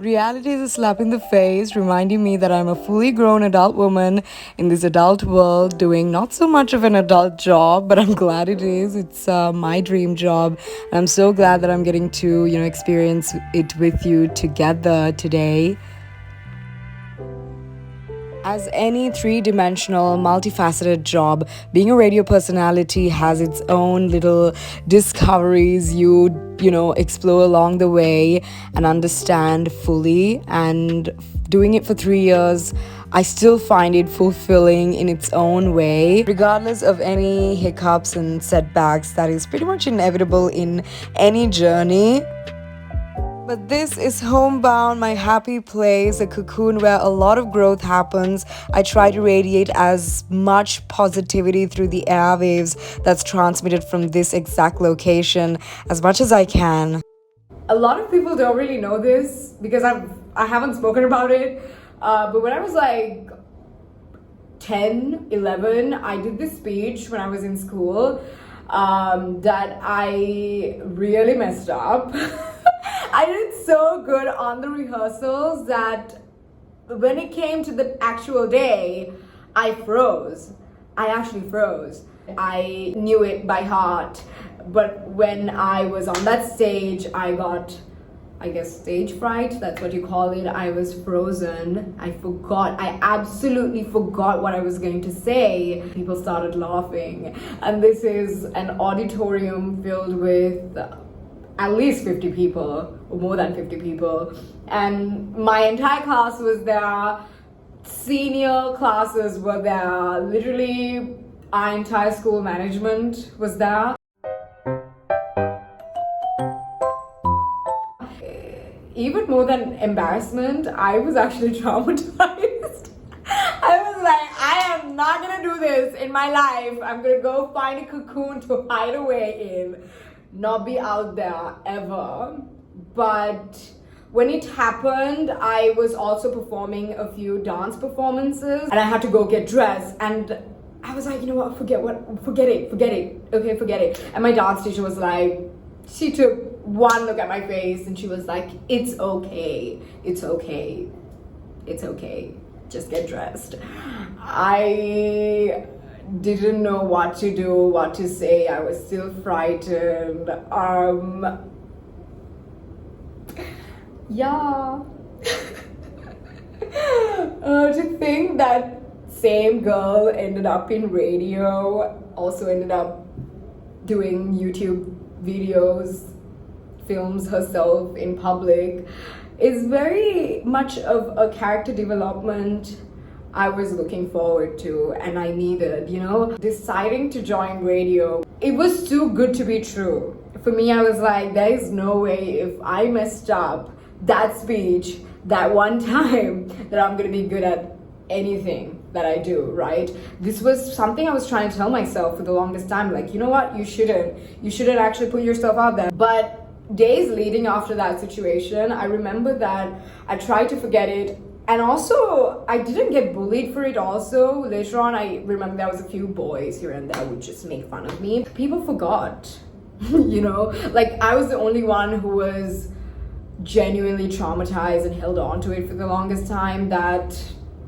Reality is a slap in the face, reminding me that I'm a fully grown adult woman in this adult world doing not so much of an adult job, but I'm glad it is. It's my dream job. And I'm so glad that I'm getting to, experience it with you together today. As any three-dimensional, multifaceted job, being a radio personality has its own little discoveries you explore along the way and understand fully. And doing it for 3 years, I still find it fulfilling in its own way, regardless of any hiccups and setbacks that is pretty much inevitable in any journey. But this is Homebound, my happy place, a cocoon where a lot of growth happens. I try to radiate as much positivity through the airwaves that's transmitted from this exact location as much as I can. A lot of people don't really know this because I haven't spoken about it. But when I was like 10, 11, I did this speech when I was in school that I really messed up. I did so good on the rehearsals that when it came to the actual day, I froze. I actually froze. I knew it by heart, but when I was on that stage, I got, I guess, stage fright, that's what you call it. I was frozen. I absolutely forgot what I was going to say. People started laughing, and this is an auditorium filled with at least 50 people, or more than 50 people, and my entire class was there. Senior classes were there. Literally, our entire school management was there. Even more than embarrassment, I was actually traumatized. I was like, I am not gonna do this in my life. I'm gonna go find a cocoon to hide away in, not be out there ever. But when it happened, I was also performing a few dance performances and I had to go get dressed, and I was like, you know what, forget it, okay, forget it. And my dance teacher was like, she took one look at my face and she was like, it's okay, just get dressed. I didn't know what to do, what to say. I was still frightened. Yeah. To think that same girl ended up in radio, also ended up doing YouTube videos, films herself in public, is very much of a character development I was looking forward to and I needed, Deciding to join radio, it was too good to be true. For me, I was like, there is no way if I messed up that speech that one time that I'm gonna be good at anything that I do, right? This was something I was trying to tell myself for the longest time, like, you know what, you shouldn't actually put yourself out there. But days leading after that situation, I remember that I tried to forget it. And also, I didn't get bullied for it also. Later on, I remember there was a few boys here and there who would just make fun of me. People forgot, like I was the only one who was genuinely traumatized and held on to it for the longest time. That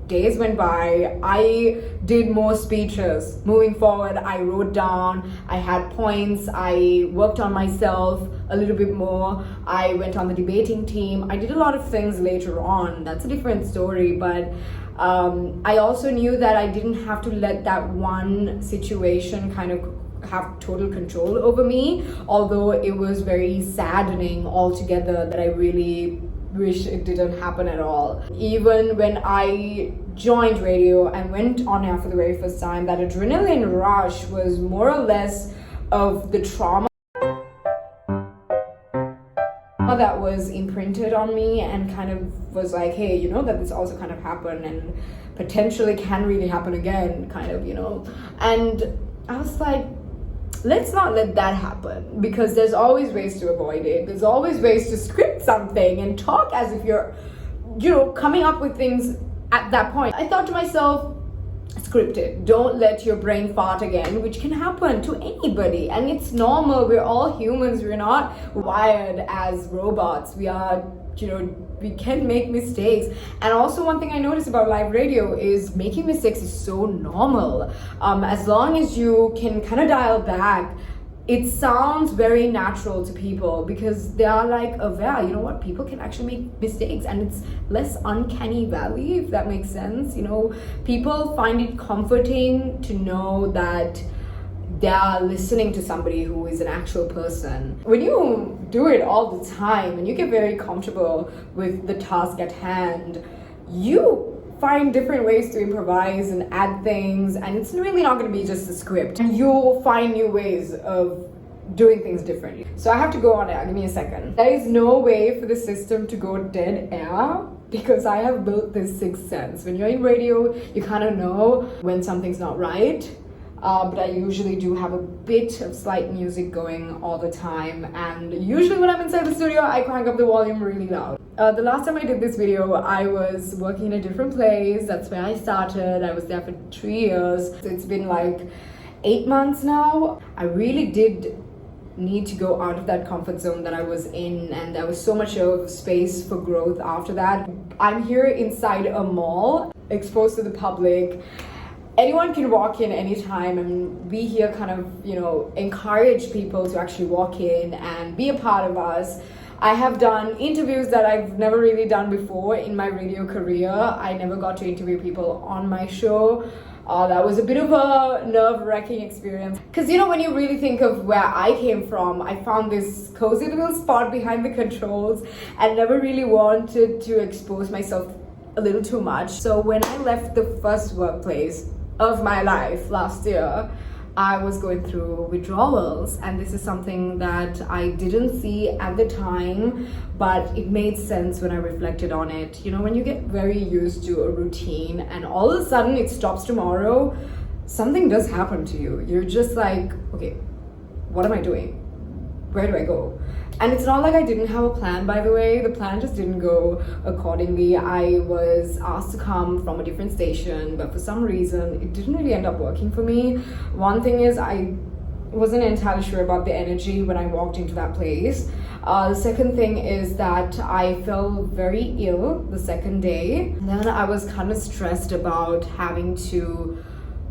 days went by, I did more speeches. Moving forward, I wrote down, I had points, I worked on myself a little bit more, I went on the debating team, I did a lot of things later on. That's a different story, but I also knew that I didn't have to let that one situation kind of have total control over me, although it was very saddening altogether that I really wish it didn't happen at all. Even when I joined radio and went on air for the very first time, that adrenaline rush was more or less of the trauma that was imprinted on me and kind of was like, hey, that this also kind of happened and potentially can really happen again, kind of, And I was like, let's not let that happen, because there's always ways to avoid it. There's always ways to script something and talk as if you're, coming up with things at that point. I thought to myself, script it. Don't let your brain fart again, which can happen to anybody. And it's normal. We're all humans. We're not wired as robots. We are, we can make mistakes. And also one thing I noticed about live radio is making mistakes is so normal. As long as you can kind of dial back, it sounds very natural to people because they are like aware, you know what, people can actually make mistakes, and it's less uncanny valley, if that makes sense. You know, people find it comforting to know that they are listening to somebody who is an actual person. When you do it all the time and you get very comfortable with the task at hand, you find different ways to improvise and add things, and it's really not going to be just a script. You'll find new ways of doing things differently. So I have to go on air. Give me a second. There is no way for the system to go dead air because I have built this sixth sense. When you're in radio, you kind of know when something's not right. But I usually do have a bit of slight music going all the time, and usually when I'm inside the studio I crank up the volume really loud. The last time I did this video I was working in a different place. That's where I started. I was there for 3 years. So it's been like 8 months now. I really did need to go out of that comfort zone that I was in, and there was so much of space for growth after that. I'm here inside a mall, exposed to the public. Anyone can walk in anytime, and we here kind of, you know, encourage people to actually walk in and be a part of us. I have done interviews that I've never really done before in my radio career. I never got to interview people on my show. That was a bit of a nerve-wracking experience. Because, you know, when you really think of where I came from, I found this cozy little spot behind the controls and never really wanted to expose myself a little too much. So when I left the first workplace of my life last year, I was going through withdrawals, and this is something that I didn't see at the time, but it made sense when I reflected on it. You know, when you get very used to a routine and all of a sudden it stops tomorrow, something does happen to you. You're just like, okay, what am I doing? Where do I go? And it's not like I didn't have a plan, by the way. The plan just didn't go accordingly. I was asked to come from a different station, but for some reason it didn't really end up working for me. One thing is, I wasn't entirely sure about the energy when I walked into that place. The second thing is that I felt very ill the second day. And then I was kind of stressed about having to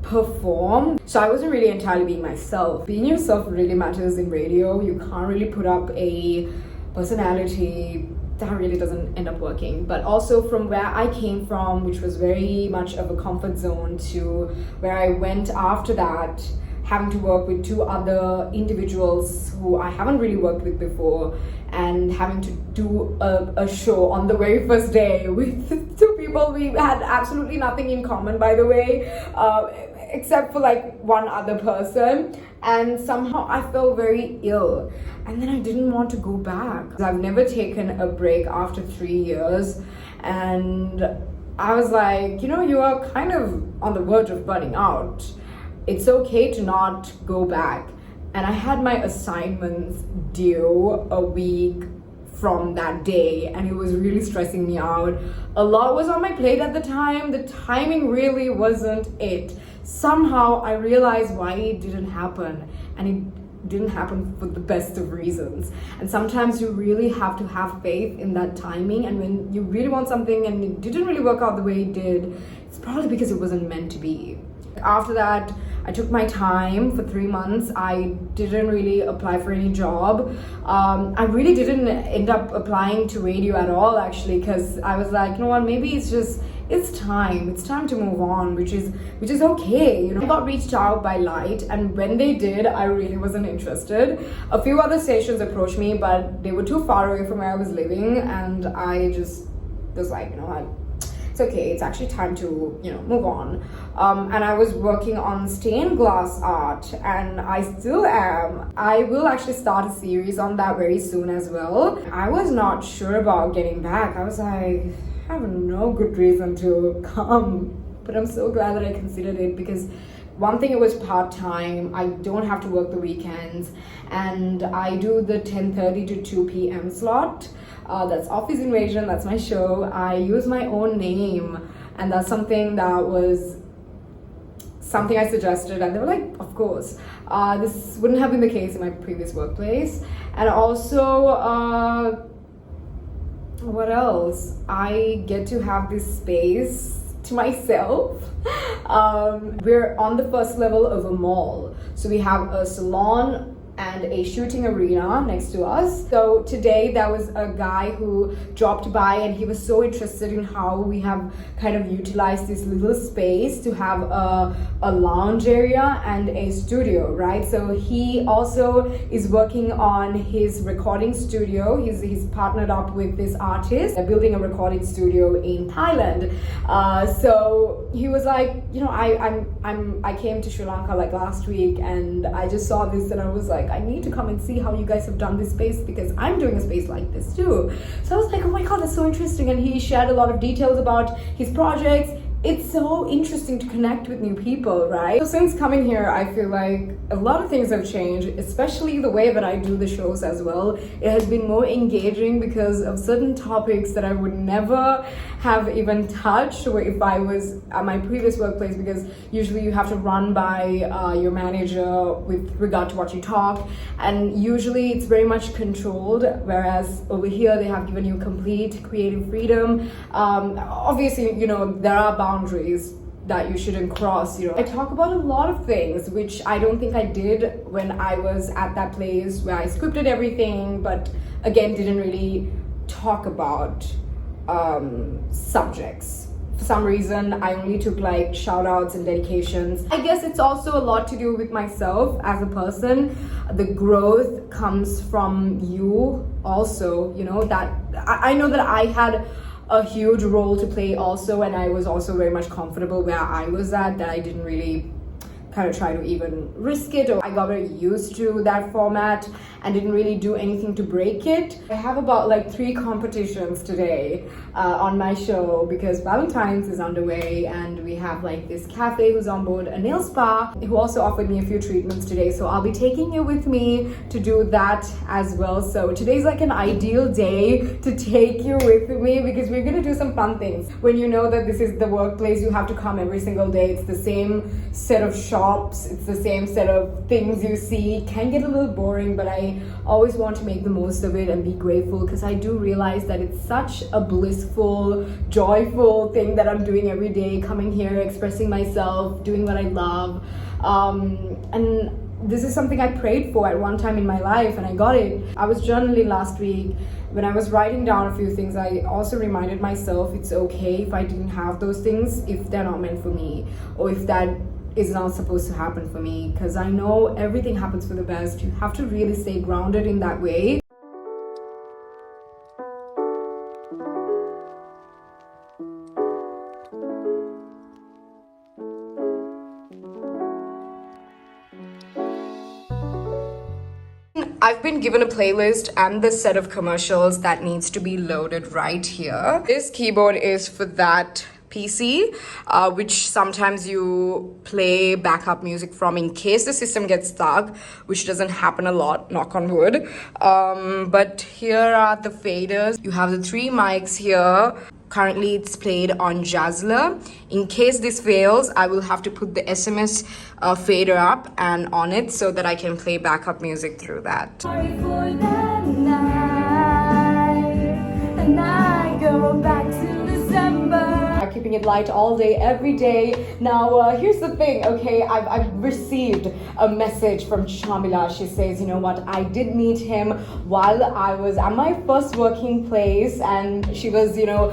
perform. So I wasn't really entirely being myself. Being yourself really matters in radio. You can't really put up a personality that really doesn't end up working. But also from where I came from, which was very much of a comfort zone, to where I went after that, having to work with 2 other individuals who I haven't really worked with before, and having to do a show on the very first day with 2 people we had absolutely nothing in common, by the way, except for like one other person. And somehow I felt very ill, and then I didn't want to go back. I've never taken a break after 3 years, and I was like, you know, you are kind of on the verge of burning out. It's okay to not go back. And I had my assignments due a week from that day, and it was really stressing me out. A lot was on my plate at the time. The timing really wasn't it. Somehow I realized why it didn't happen, and it didn't happen for the best of reasons. And sometimes you really have to have faith in that timing, and when you really want something and it didn't really work out the way it did, it's probably because it wasn't meant to be. After that, I took my time for 3 months. I didn't really apply for any job. I really didn't end up applying to radio at all, actually, because I was like, you know what, maybe it's time to move on, which is okay. You know, I got reached out by Light, and when they did, I really wasn't interested. A few other stations approached me, but they were too far away from where I was living, and I just was like, you know what, it's okay, it's actually time to, you know, move on. And I was working on stained glass art, and I still am. I will actually start a series on that very soon as well. I was not sure about getting back. I was like, I have no good reason to come, but I'm so glad that I considered it, because one thing, it was part-time. I don't have to work the weekends, and I do the 10:30 to 2 p.m. slot. That's Office Invasion, that's my show. I use my own name, and that's something that was something I suggested, and they were like, of course. This wouldn't have been the case in my previous workplace. And also, What else? I get to have this space to myself. We're on the first level of a mall. So we have a salon and a shooting arena next to us. So today there was a guy who dropped by and he was so interested in how we have kind of utilized this little space to have a lounge area and a studio, right? So he also is working on his recording studio. He's partnered up with this artist. They're building a recording studio in Thailand. So he was like, you know, I came to Sri Lanka like last week and I just saw this and I was like, I need to come and see how you guys have done this space because I'm doing a space like this too. So I was like, oh my god, that's so interesting. And he shared a lot of details about his projects. It's so interesting to connect with new people, right? So since coming here, I feel like a lot of things have changed, especially the way that I do the shows as well. It has been more engaging because of certain topics that I would never have even touched if I was at my previous workplace, because usually you have to run by your manager with regard to what you talk, and usually it's very much controlled, whereas over here they have given you complete creative freedom. Obviously, you know, there are boundaries that you shouldn't cross, you know. I talk about a lot of things which I don't think I did when I was at that place where I scripted everything, but again didn't really talk about subjects. For some reason I only took like shout outs and dedications. I guess it's also a lot to do with myself as a person. The growth comes from you also, you know, that I know that I had a huge role to play also, and I was also very much comfortable where I was at, that I didn't really kind of try to even risk it, or I got very used to that format and didn't really do anything to break it. I have about like 3 competitions today on my show because Valentine's is underway, and we have like this cafe who's on board a nail spa who also offered me a few treatments today, so I'll be taking you with me to do that as well. So today's like an ideal day to take you with me because we're gonna do some fun things. When you know that this is the workplace, you have to come every single day. It's the same set of shops, it's the same set of things you see. It can get a little boring, but I always want to make the most of it and be grateful, because I do realize that it's such a blissful, joyful thing that I'm doing every day, coming here, expressing myself, doing what I love. And this is something I prayed for at one time in my life, and I got it. I was journaling last week. When I was writing down a few things, I also reminded myself it's okay if I didn't have those things, if they're not meant for me, or if that is not supposed to happen for me, because I know everything happens for the best. You have to really stay grounded in that way. I've been given a playlist and the set of commercials that needs to be loaded right here. This keyboard is for that PC, which sometimes you play backup music from in case the system gets stuck, which doesn't happen a lot, knock on wood. But here are the faders. You have the 3 mics here. Currently it's played on Jazzler. In case this fails, I will have to put the SMS fader up and on it so that I can play backup music through that. Sorry for that night, and I go back to December. Keeping it light all day, every day. Now, here's the thing, okay? I've received a message from Shamila. She says, you know what? I did meet him while I was at my first working place, and she was, you know,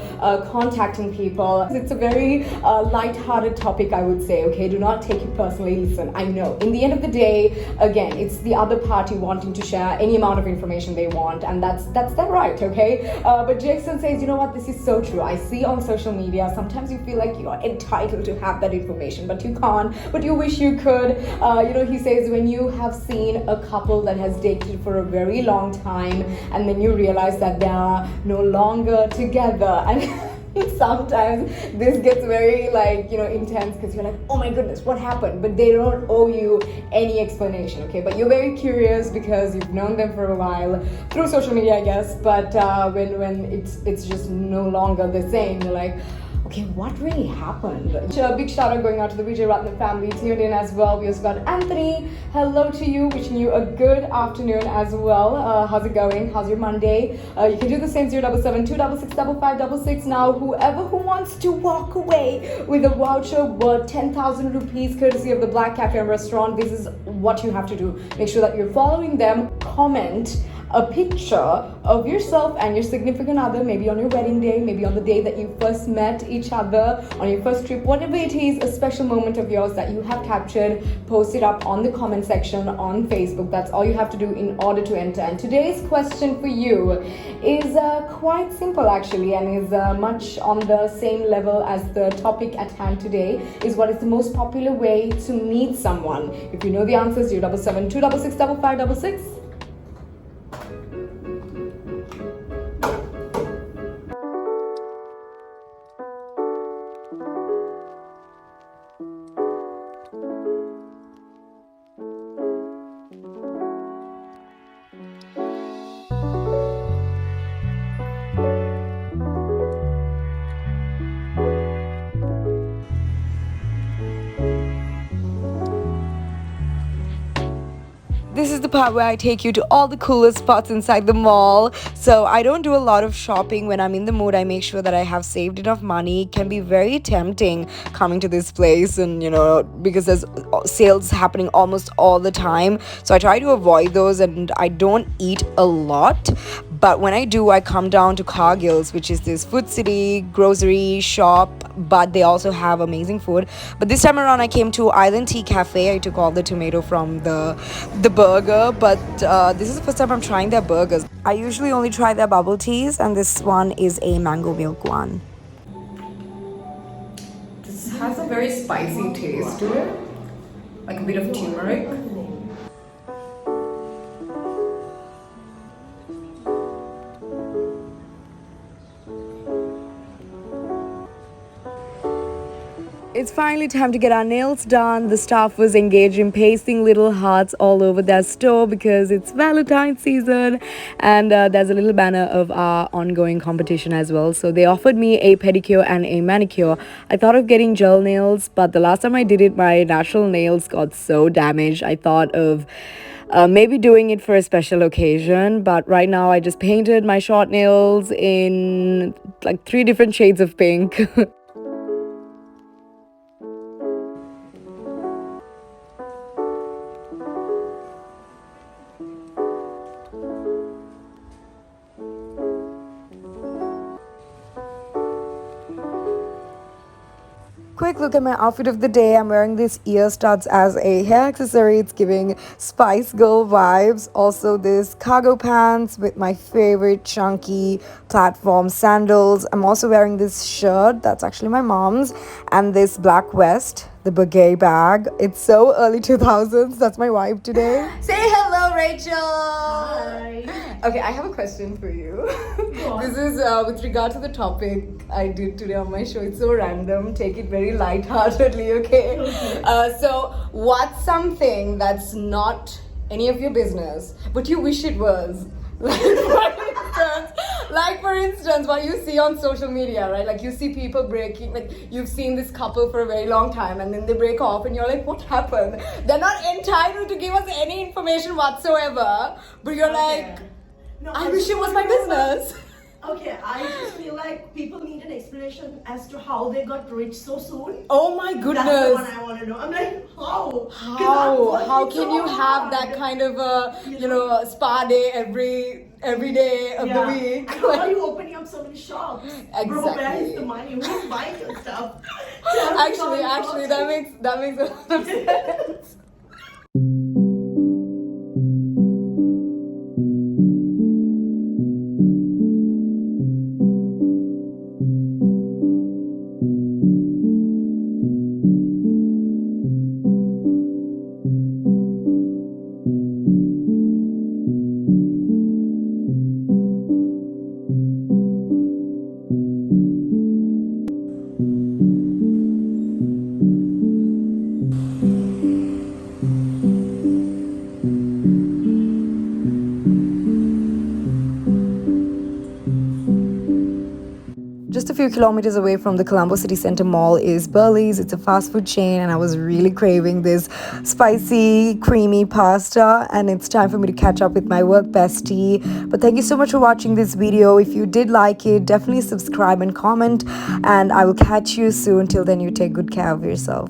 contacting people. It's a very light-hearted topic, I would say, okay? Do not take it personally. Listen, I know. In the end of the day, again, it's the other party wanting to share any amount of information they want, and that's their right, okay? But Jackson says, you know what? This is so true. I see on social media, sometimes you feel like you are entitled to have that information, but you can't, but you wish you could. You know, he says when you have seen a couple that has dated for a very long time and then you realize that they are no longer together, and sometimes this gets very, like, you know, intense because you're like, oh my goodness, what happened? But they don't owe you any explanation, okay? But you're very curious because you've known them for a while through social media, I guess. But when it's just no longer the same, you're like, Okay, what really happened? A big shout out going out to the Vijay Ratna family tuned in as well. We also got Anthony. Hello to you. Wishing you a good afternoon as well. How's it going? How's your Monday? You can do the same 077 266 5566 now. Whoever who wants to walk away with a voucher worth 10,000 rupees courtesy of the Black Cafe and Restaurant, this is what you have to do. Make sure that you're following them. Comment a picture of yourself and your significant other, maybe on your wedding day, maybe on the day that you first met each other, on your first trip, whatever it is, a special moment of yours that you have captured. Post it up on the comment section on Facebook. That's all you have to do in order to enter. And today's question for you is quite simple actually, and is much on the same level as the topic at hand today. Is what is the most popular way to meet someone? If you know the answers, 077 266 5566. This is the part where I take you to all the coolest spots inside the mall. So I don't do a lot of shopping. When I'm in the mood, I make sure that I have saved enough money. It can be very tempting coming to this place, and because there's sales happening almost all the time. So I try to avoid those, and I don't eat a lot. But when I do, I come down to Cargill's, which is this food city grocery shop, but they also have amazing food. But this time around, I came to Island Tea Cafe. I took all the tomato from the burger, but this is the first time I'm trying their burgers. I usually only try their bubble teas, and this one is a mango milk one. This has a very spicy taste to it, like a bit of turmeric. It's finally time to get our nails done. The staff was engaged in pasting little hearts all over their store because it's Valentine's season, and there's a little banner of our ongoing competition as well. So they offered me a pedicure and a manicure. I thought of getting gel nails, but the last time I did it, my natural nails got so damaged. I thought of maybe doing it for a special occasion, but right now I just painted my short nails in like 3 different shades of pink. Quick look at my outfit of the day. I'm wearing this ear studs as a hair accessory. It's giving Spice Girl vibes. Also this cargo pants with my favorite chunky platform sandals. I'm also wearing this shirt that's actually my mom's, and this black vest, the Bagay bag. It's so early 2000s. That's my vibe today. Say hello, Rachel. Hi. Okay, I have a question for you. This is with regard to the topic I did today on my show. It's so random. Take it very lightheartedly, okay? So, what's something that's not any of your business, but you wish it was? Like for instance, what you see on social media, right? Like you see people breaking, like you've seen this couple for a very long time and then they break off and you're like, what happened? They're not entitled to give us any information whatsoever, but you're like, no, I wish it was my business. Okay, I just feel like people need an explanation as to how they got rich so soon. Oh my goodness. That's the one I want to know. I'm like, how? How can you have that kind of a, spa day every day of the week? And how are you opening up so many shops? Exactly. Bro, where is the money? Who's buying your stuff? Actually, that makes a lot of sense. few kilometers away from the Colombo City Center Mall is Burley's. It's a fast food chain, and I was really craving this spicy, creamy pasta. And it's time for me to catch up with my work bestie. But thank you so much for watching this video. If you did like it, definitely subscribe and comment. And I will catch you soon. Till then, you take good care of yourself.